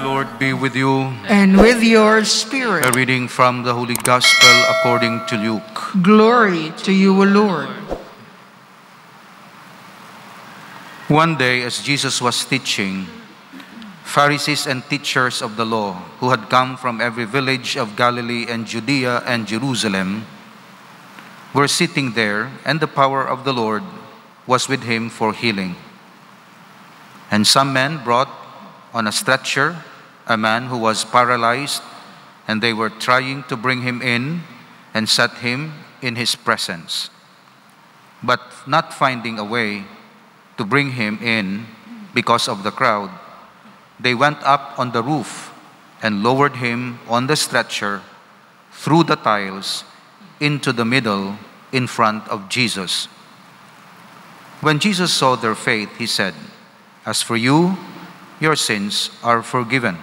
Lord be with you. And with your spirit. A reading from the Holy Gospel according to Luke. Glory to you, O Lord. One day, as Jesus was teaching, Pharisees and teachers of the law, who had come from every village of Galilee and Judea and Jerusalem, were sitting there, and the power of the Lord was with him for healing. And some men brought on a stretcher a man who was paralyzed, and they were trying to bring him in and set him in his presence. But not finding a way to bring him in because of the crowd, they went up on the roof and lowered him on the stretcher through the tiles into the middle in front of Jesus. When Jesus saw their faith, he said, "As for you, your sins are forgiven."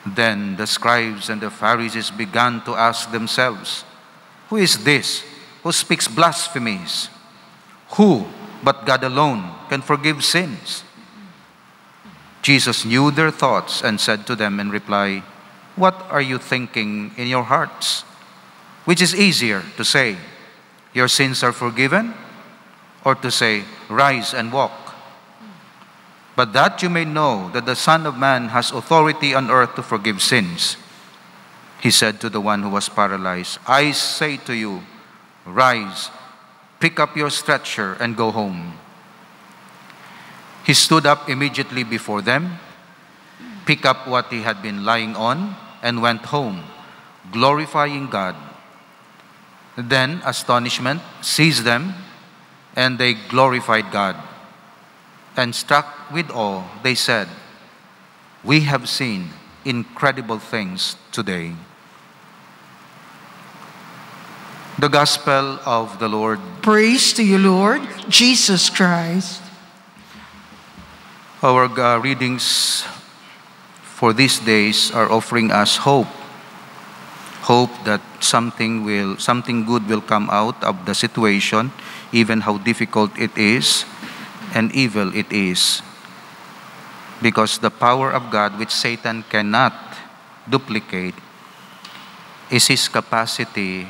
Then the scribes and the Pharisees began to ask themselves, "Who is this who speaks blasphemies? Who but God alone can forgive sins?" Jesus knew their thoughts and said to them in reply, "What are you thinking in your hearts? Which is easier, to say, 'Your sins are forgiven,' or to say, 'Rise and walk'? But that you may know that the Son of Man has authority on earth to forgive sins." He said to the one who was paralyzed, "I say to you, rise, pick up your stretcher and go home." He stood up immediately before them, picked up what he had been lying on, and went home, glorifying God. Then astonishment seized them, and they glorified God. And struck with awe, they said, "We have seen incredible things today." The Gospel of the Lord. Praise to you, Lord Jesus Christ. Our readings for these days are offering us hope. Hope that something good will come out of the situation, even how difficult it is and evil it is. Because the power of God, which Satan cannot duplicate, is his capacity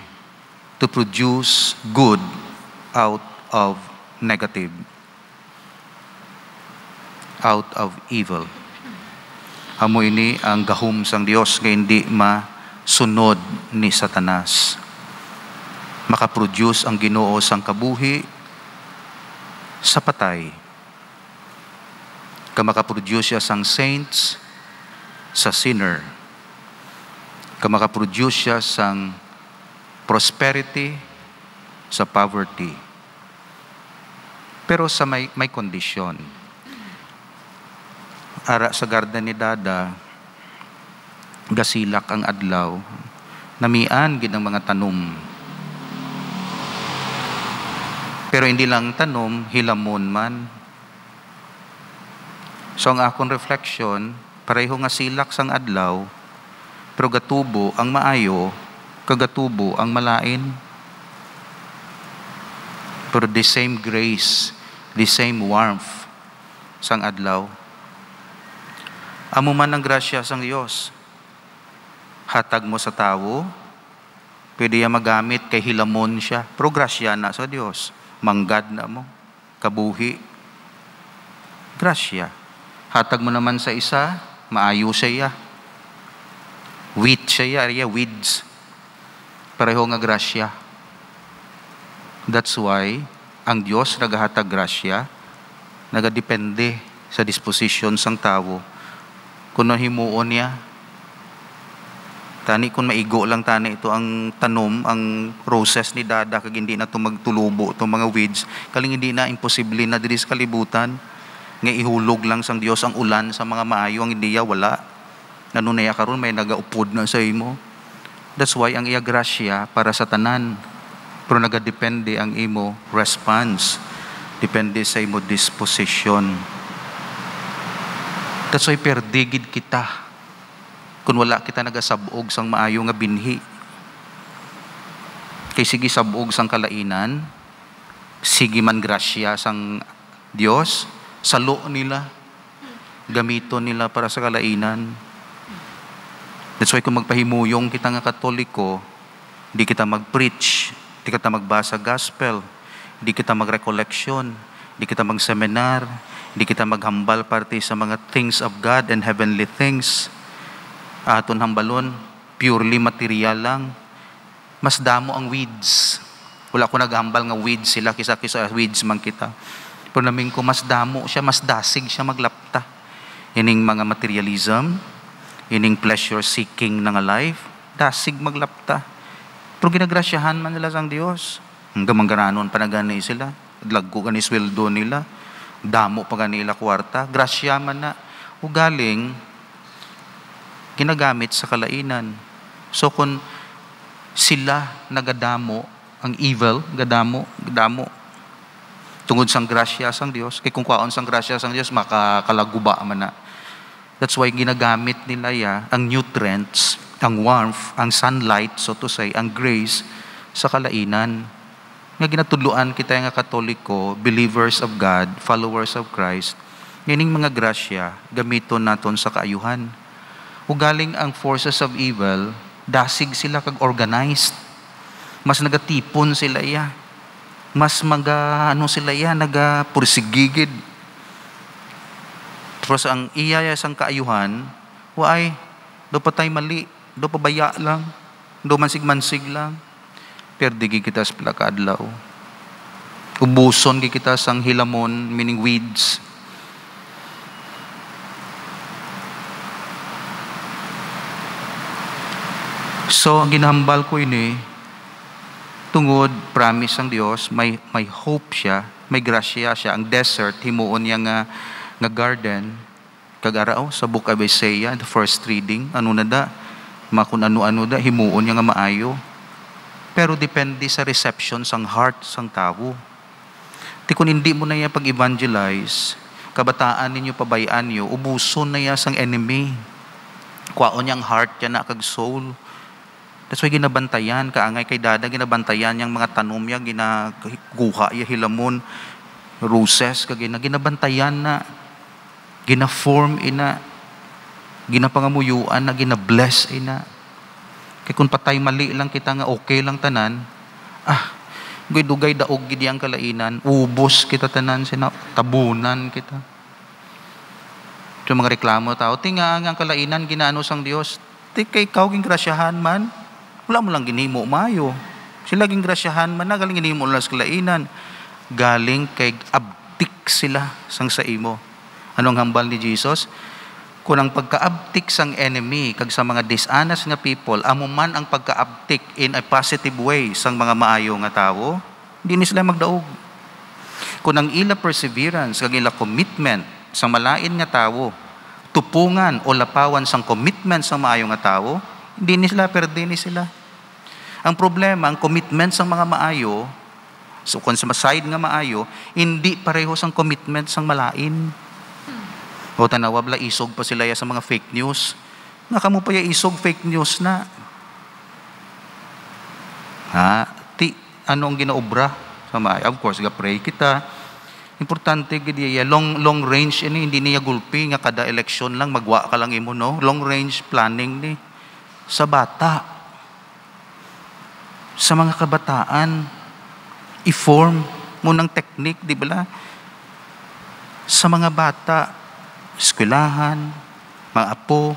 to produce good out of negative, out of evil. Amo ini ang gahom sang Dios nga hindi masunod ni Satanas. Makaproduce ang Ginoo sang kabuhi sa patay. Makaproduce siya sang saints sa sinner. Makaproduce siya sang prosperity sa poverty. Pero sa may kondisyon. Ara sa garden ni Dada, gasilak ang adlaw, namian gid ang mga tanom. Pero hindi lang tanom, hilamon man. So ang akong reflection, pareho nga silak sang adlaw, pero gatubo ang maayo, kagatubo ang malain. Pero the same grace, the same warmth sang adlaw. Amo man ang grasya sang Dios. Hatag mo sa tao, pwede yan magamit kay hilamon siya. Pero grasya na sa Dios. Manggad na mo, kabuhi. Grasya. Hatag mo naman sa isa, maayo siya. Wheat siya, weeds. Pareho nga grasya. That's why, ang Diyos nagahatag grasya, nagadepende sa disposition sang tao. Kung nahimuon niya, tani kung maigo lang tani ito ang tanom, ang roses ni Dada, kag hindi na ito magtulubo, itong mga weeds, kaling hindi na, imposible na diri sa kalibutan, nga ihulog lang sang Dios ang ulan sa mga maayo, ang hindi ya wala. Nanunaya karon may nagaupod na sa imo. That's why ang iya grasya para sa tanan. Pero nagadepende ang imo response. Depende sa imo disposition. That's why perdigid kita kung wala kita nagasabog sang maayo nga binhi. Kay sige sabog sang kalainan, sige man grasya sang Dios, salo nila. Gamiton nila para sa kalainan. That's why kung magpahimuyong kita nga Katoliko, di kita mag-preach, di kita magbasa gospel, di kita mag-recollection, di kita mag-seminar, di kita maghambal parte sa mga things of God and heavenly things. Aton hambalon, purely material lang. Mas damo ang weeds. Wala ko naghambal nga weeds sila, kisa weeds man kita. Pero namin ko, mas damo siya, mas dasig siya maglapta. Ining mga materialism, ining pleasure-seeking na nga life, dasig maglapta. Pero ginagrasyahan man nila sang Dios. Hanggang manggaranon pa na gani sila. Lagko gani sweldo nila. Damo pa gani ila kwarta. Grasya man na. Ugaling, ginagamit sa kalainan. So kung sila nagadamo, ang evil, gadamo. Tungod sang grasya sang Dios. Kaya kung kwaon sang grasya sang Dios, makakalaguba man na. That's why ginagamit nila ang nutrients, ang warmth, ang sunlight, so to say, ang grace sa kalainan. Nga ginatudluan kita nga Katoliko, believers of God, followers of Christ, yaning mga grasya, gamiton naton sa kaayuhan. Ugaling ang forces of evil, dasig sila kag organized. Mas nagatipon sila iya. Mas sila iya, nagapursigigid. Tapos ang iyaya sang kaayuhan, waay, do patay mali, do pabaya lang, do mansig-mansig lang. Perdigi kita sa plakadlaw. Ubuson kita sang hilamon, meaning weeds. So, ang ginahambal ko ini, tungod, promise ng Diyos, may hope siya, may grasya siya. Ang desert, himuon niya nga garden, kag-arao sa Book of Isaiah, the first reading, ano na da, makun ano-ano da, himuon niya nga maayo. Pero depende sa reception sang heart sang tao. Ti kung hindi mo na yan pag-evangelize, kabataan ninyo, pabayaan nyo, ubuson na yan sang enemy. Kwaon niyang heart yan na kag soul. That's why ginabantayan, kaangay kay dada, ginabantayan yung mga tanom niya, ginaguha ya hilamon, roses, ginabantayan na, gina-form ina, ginapangamuyuan na, gina-bless ina. Kaya kung patay mali lang kita nga okay lang tanan, dugay daog gidi ang kalainan, ubos kita tanan, tabunan kita. So mga reklamo tao, tinga ang kalainan, ginaano sang Diyos, kay ikaw gingrasyahan man, wala mo lang ginimo mayo. Sila gingrasyahan man na, galing ginimo lang sa kalainan. Galing kay abtik sila sang sa imo. Anong hambal ni Jesus? Kung ang pagkaabtik sang enemy, kag sa mga dishonest nga people, amo man ang pagkaabtik in a positive way sang mga maayo nga tao, hindi ni sila magdaog. Kung ang ila perseverance, kag ila commitment sang malain nga tao, tupungan o lapawan sang commitment sang maayo nga tao, hindi ni sila, perde ni sila. Ang problema, ang commitment sang mga maayo, so kung sa side nga maayo, hindi pareho sang commitment sang malain. O tanawab la isog pa sila sa mga fake news. Nga kamo pa isog fake news na. Ano ang ginaobra sa maayo? Of course, pray kita. Importante gidi long range ini, hindi niya gulpi nga kada election lang magwa ka lang imo no. Long range planning ni sa bata. Sa mga kabataan, i-form mo ng technique, di ba? Sa mga bata, eskwelahan, mga apo,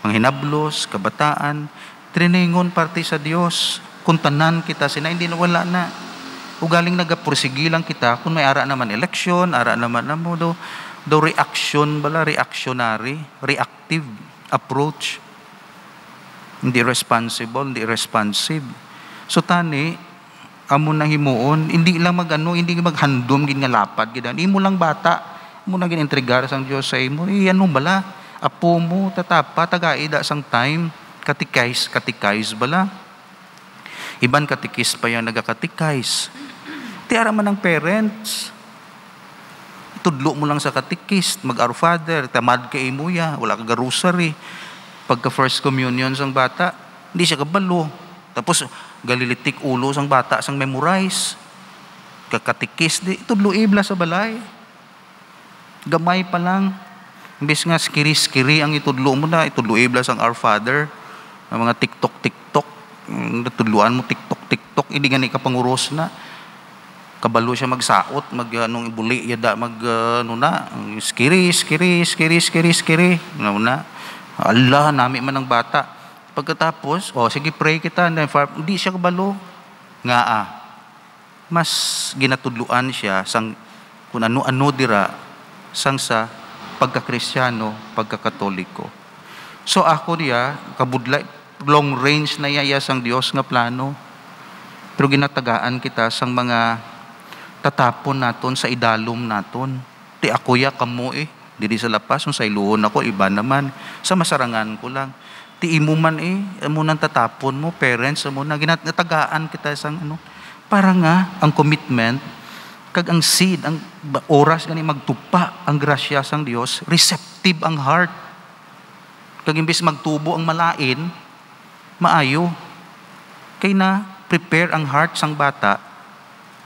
mga hinablos, kabataan, triningon parte sa Diyos. Kung tanan kita, hindi na wala na. Ugaling nagapursigi lang kita, kung may ara naman election, ara naman na mo, do reaction bala, reactionary, reactive approach. Hindi responsible, hindi responsive. So tani, amo nang himuon, hindi lang hindi maghandom gin nga lapad gid. Imo lang bata, mo na gin entregar sang Dios sa imo. Ano bala? Apo mo tatapa tagaida sang time, katikais bala. Iban katikis pa yan nagakatikais. Tiara man ng parents. Tudlo mo lang sa katikis, mag-Our Father, tamad ka imo ya, wala ka rosary. Pagka first communion sang bata, hindi siya kabalo. Tapos galilitik ulo sang bata sang memorize. Kakatikis di tudlo ibla sa balay. Gamay pa lang. Imbis nga skiri-skiri ang itudlo mo na, itudlo iblas ang Our Father, ang mga TikTok, natudluan mo TikTok, hindi nga ka panguros na. Kabalo siya magsaot, anong ibuli, yada, skiri. Allah, nami man ang bata. Pagkatapos, sige, pray kita. Hindi siya kabalo. Nga mas ginatudluan siya sang kung ano dira sang sa pagka-Kristyano, pagka-Katoliko. So ako diya, kabudlay, long range na yaya sang Dios nga plano. Pero ginatagaan kita sang mga tatapon naton sa idalom naton. Ti ako ya kamo diri sa lapas, sa iluhon ako, iba naman. Sa masarangan ko lang. Ti imo man amo nang tatapon mo, parents, amo na ginatagaan kita sang para nga ang commitment, kag ang seed, ang oras gani magtupa ang grasya sang Dios, receptive ang heart. Kag imbis magtubo ang malain, maayo. Kay na prepare ang heart sang bata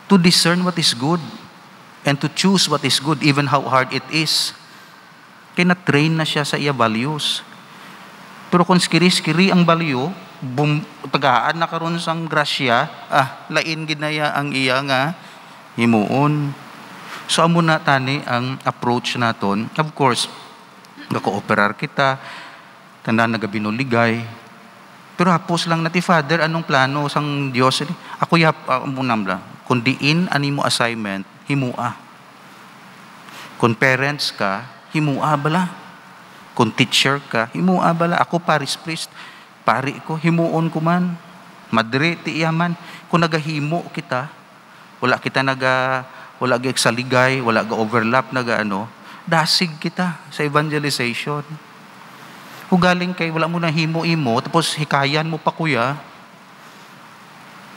to discern what is good and to choose what is good even how hard it is. Kaya na-train na siya sa iya values. Pero kung skiri-skiri ang value, tagaan na karon sang grasya, lain ginaya ang iya nga himuon. So amo na tani ang approach naton. Of course, nako-operar kita, tanda nagabinuligay. Pero hapos lang nati Father, anong plano sang Dios? Ako munam kung diin animo assignment, himua. Kung parents ka, himua bala. Kung teacher ka, himua bala. Ako paris priest, pari ko, himuon ko man. Madre, ti iyaman. Kung nagahimo kita, wala saligay, wala ga overlap, dasig kita sa evangelization. Kung galing kay, wala mo na himo-imo, tapos hikayan mo pa kuya,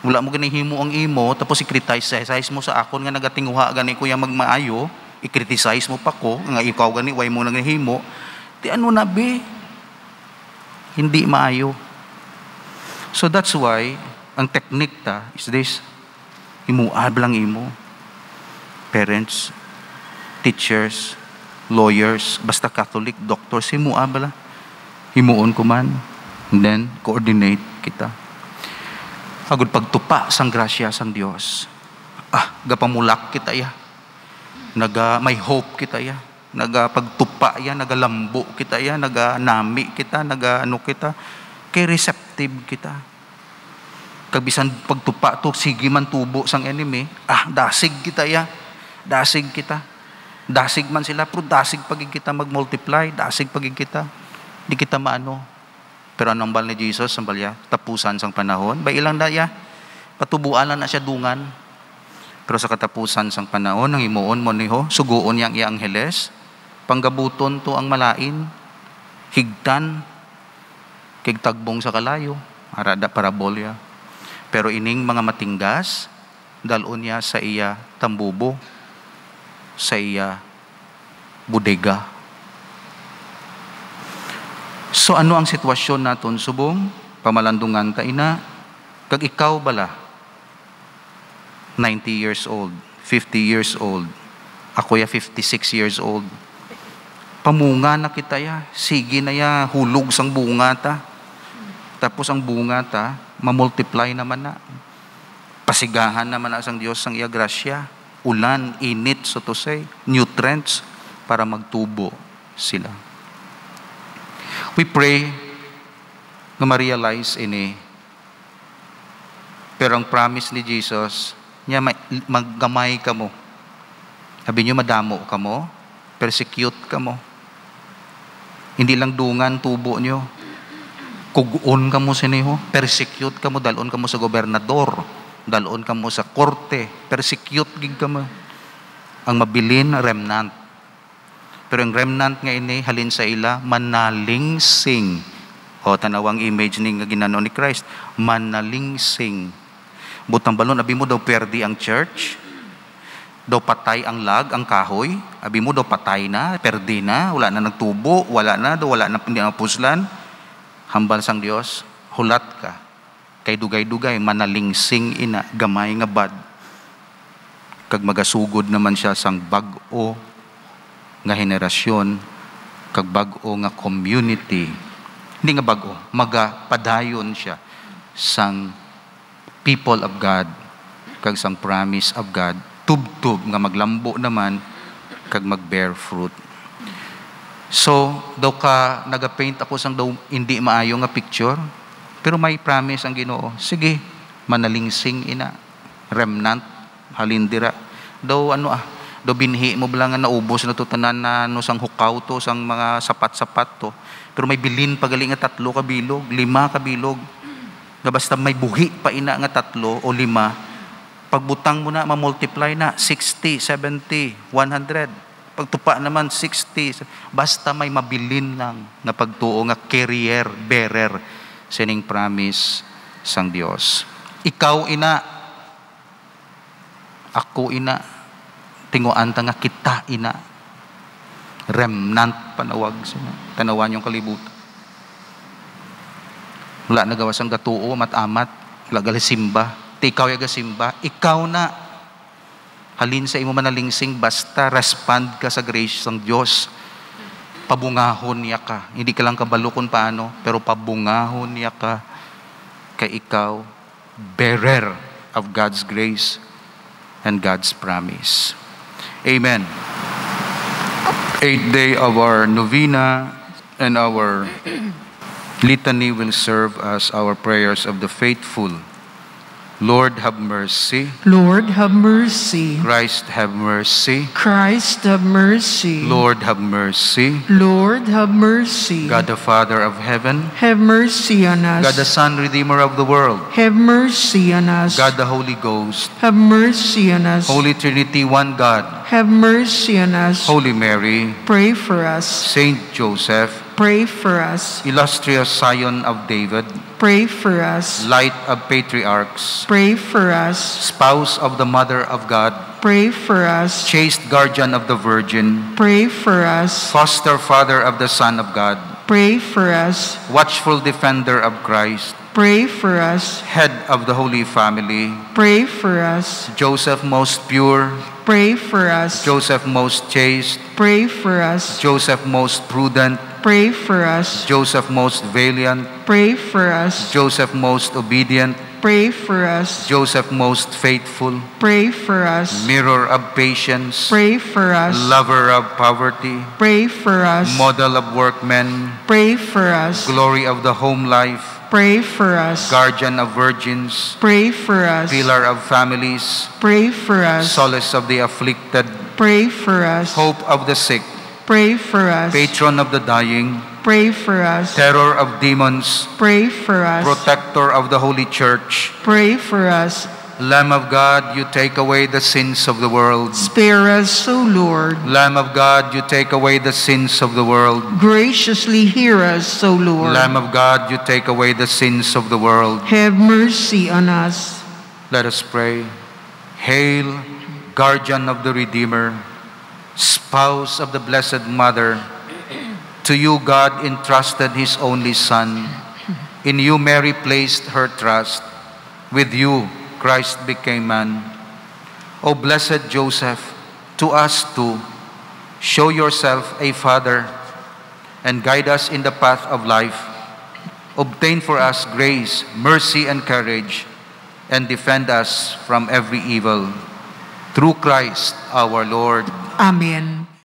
wala mo gani himo ang imo, tapos i-criticize mo sa akon nga nagatinguha gani kuya magmaayo, i-criticize mo pa ko, nga ikaw gani, way mo nang himo, di na be? Hindi maayo. So that's why, ang technique is this, himuab lang imo. Parents, teachers, lawyers, basta Catholic, doctors, himuab lang. Himuon ko man, and then coordinate kita. Agud pagtupa sang grasya sang Dios. Gapamulak kita ya. May hope kita ya. Pagtupa ya, nagalambo kita ya, naganami kita, kita. Kay receptive kita. Kabisan pagtupa to, sige man tubo sang enemy, dasig kita ya. Dasig kita. Dasig man sila, pero dasig pagig kita mag-multiply, dasig pagig kita. Di kita maano. Pero anong bal ni Jesus, ang balya, tapusan sang panahon, ba ilang daya, patubuan na siya dungan. Pero sa katapusan sang panahon, ang imuon mo niho, suguon yang iya angheles, panggabuton to ang malain, higtan, kigtagbong sa kalayo, arada parabolya. Pero ining mga matinggas, dalon niya sa iya tambubo, sa iya bodega. So ano ang sitwasyon naton subong? Pamalandungan ta ina, kag ikaw bala, 90 years old, 50 years old, ako 56 years old. Pamunga na kita ya, sige na ya, hulog sang bunga ta. Tapos ang bunga ta, mamultiply naman na. Pasigahan naman na sang Diyos sang iya grasya. Ulan, init, so to say, nutrients para magtubo sila. We pray na ma-realize ini. Pero ang promise ni Jesus, niya maggamay ka mo. Sabi niyo, madamo ka mo, persecute ka mo. Hindi lang dungan tubo niyo. Kuguon ka mo siniho, persecute ka mo, dalon ka mo sa gobernador, dalon ka mo sa korte, persecute gig ka mo. Ang mabilin, remnant. Pero ang remnant nga ini, halin sa ila, manalingsing. Tanawang image ni nga ginano ni Christ, manalingsing. Butang balon, abi mo daw perdi ang church, daw patay ang lag, ang kahoy, abi mo daw patay na, perdi na, wala na nagtubo, wala na puslan. Hambal sang Dios, hulat ka, kay dugay-dugay, manalingsing ina, gamay nga bad. Kag magasugod naman siya sang bag-o nga henerasyon kag bag-o nga community. Hindi nga bag-o, magapadayon siya sang people of God, kag sang promise of God, tubtub nga maglambo naman, kag mag-bear fruit. So, daw ka nagapaint ako sang daw hindi maayo nga picture, pero may promise ang Ginoo. Sige, manalingsing ina, remnant, halindira. Daw daw binhi mo bala nga naubos na to tanan na no sang hukaw to, sang mga sapat-sapat to. Pero may bilin pagaling nga 3 ka bilog, 5 ka bilog. Nga basta may buhi pa ina nga 3 o 5, pagbutang mo na, ma-multiply na, 60, 70, 100. Pagtupa naman, 60. Basta may mabilin lang na pagtuo nga carrier, bearer, sining promise sang Dios. Ikaw ina, ako ina, tinguan ta nga kita ina, remnant panawag sila. Tanawan yung kalibutan. Wala nagawa sang gatuo, mat-amat, wala galisimba. Ikaw yung gasimba, ikaw na. Halin sa imo manalingsing, basta respond ka sa grace ng Diyos. Pabungahon niya ka. Hindi ka lang kabalo kung paano, pero pabungahon niya ka. Kay ikaw, bearer of God's grace and God's promise. Amen. 8th day of our novena and our litany will serve as our prayers of the faithful. Lord, have mercy. Lord, have mercy. Christ, have mercy. Christ, have mercy. Lord, have mercy. Lord, have mercy. God the Father of heaven, Have mercy on us. God the Son, Redeemer of the world, Have mercy on us. God the Holy Ghost, Have mercy on us. Holy Trinity, one God, Have mercy on us. Holy Mary, Pray for us. Saint Joseph, Pray for us. illustrious Scion of David, Pray for us. Light of Patriarchs, Pray for us. Spouse of the Mother of God, Pray for us. Chaste Guardian of the Virgin, Pray for us. Foster Father of the Son of God, Pray for us. Watchful Defender of Christ, Pray for us. Head of the Holy Family, Pray for us. Joseph most pure, Pray for us. Joseph most chaste, Pray for us. Joseph most prudent, Pray for us. Joseph most valiant, Pray for us. Joseph most obedient, Pray for us. Joseph most faithful, Pray for us. mirror of patience, Pray for us. lover of poverty, Pray for us. model of workmen, Pray for us. glory of the home life, Pray for us. guardian of virgins, Pray for us. pillar of families, Pray for us. solace of the afflicted, Pray for us. hope of the sick, Pray for us. patron of the dying, Pray for us. terror of demons, Pray for us. protector of the Holy Church, Pray for us. Lamb of God, you take away the sins of the world. Spare us, O Lord. Lamb of God, you take away the sins of the world. Graciously hear us, O Lord. Lamb of God, you take away the sins of the world. Have mercy on us. Let us pray. Hail, guardian of the Redeemer, spouse of the Blessed Mother. To you God entrusted His only Son. In you Mary placed her trust. With you Christ became man. O blessed Joseph, to us too, show yourself a father and guide us in the path of life. Obtain for us grace, mercy, and courage, and defend us from every evil. Through Christ our Lord. Amen.